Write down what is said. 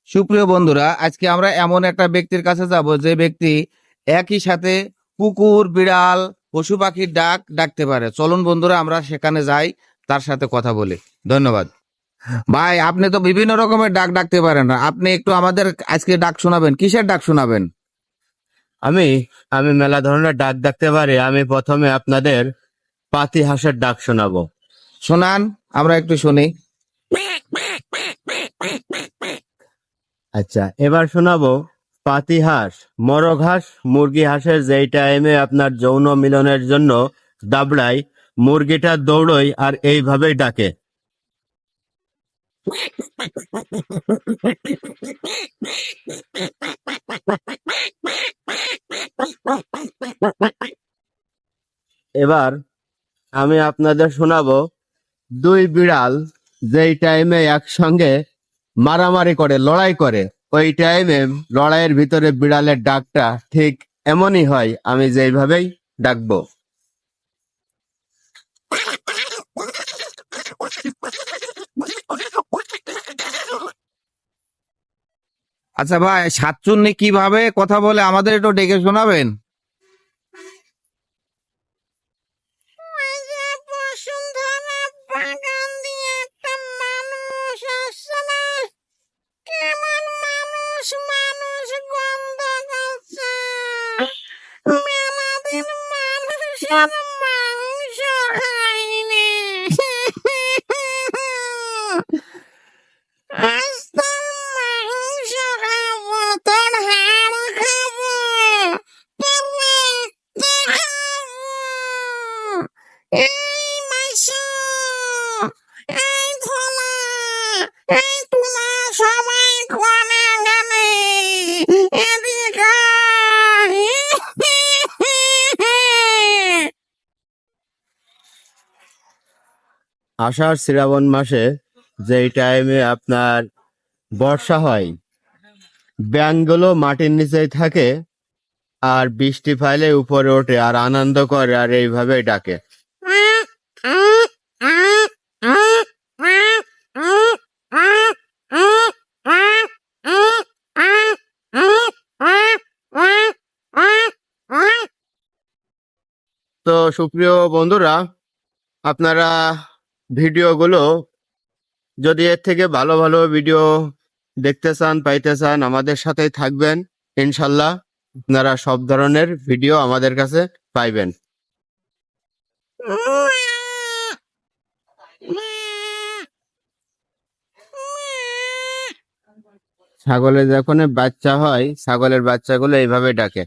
সুপ্রিয় বন্ধুরা, আজকে আমরা এমন একটা ব্যক্তির কাছে যাব যে ব্যক্তি একই সাথে কুকুর, বিড়াল, পশু পাখির ডাক ডাকতে পারে। চলুন বন্ধুরা, আমরা সেখানে যাই, তার সাথে কথা বলি। ধন্যবাদ। ভাই, আপনি তো বিভিন্ন রকমের ডাক ডাকতে পারেন, আপনি একটু আমাদের আজকে ডাক শোনাবেন। কিসের ডাক শোনাবেন? আমি আমি মেলা ধরনের ডাক ডাকতে পারি। আমি প্রথমে আপনাদের পাতি হাঁসের ডাক শোনাবো। শোনান, আমরা একটু শুনি। আচ্ছা, এবার শোনাবো পাতি হাঁস। মরগ হাঁস মুরগি হাঁসের যেই টাইমে আপনার যৌন মিলনের জন্য দাবড়ায়, মুরগিটা দৌড়ই আর এইভাবেই ডাকে। এবার আমি আপনাদের শোনাবো দুই বিড়াল যেই টাইমে একসঙ্গে মারামারি করে, লড়াই করে, ওই টাইমে লড়াইয়ের ভিতরে বিড়ালের ডাকটা ঠিক এমনই হয়, আমি যেইভাবেই ডাকবো। আচ্ছা ভাই, সাতচুন্নি কিভাবে কথা বলে আমাদের একটু ডেকে শোনাবেন? ওই যে বসুন্ধরা বাগান দিয়ে একটা মানুষ আসছে না, কেমন মানুষ মানুষ গন্ধ করছে, মেলাদিন মানুষের মাংস খাইনি, আজ তোর মাংস খাবো, তোর হাড় খাবো, তোর রক্ত খাবো। এই মাইশু, এই ধলা, এই তুলা, সবাই কোনে গেলে এদিকে আয়। আষাঢ় শ্রাবণ মাসে যেই টাইমে আপনার বর্ষা হয়, ব্যাঙগুলো মাটির নিচেই থাকে আর বৃষ্টি ফাইলে উপরে ওঠে আর আনন্দ করে আর এইভাবেই ডাকে। তো সুপ্রিয় বন্ধুরা, আপনারা ভিডিওগুলো যদি এর থেকে ভালো ভালো ভিডিও দেখতে চান, পাইতে চান, আমাদের সাথেই থাকবেন। ইনশাল্লাহ আপনারা সব ধরনের ভিডিও আমাদের কাছে পাইবেন। ছাগলের যখন বাচ্চা হয়, ছাগলের বাচ্চাগুলো এইভাবে ডাকে।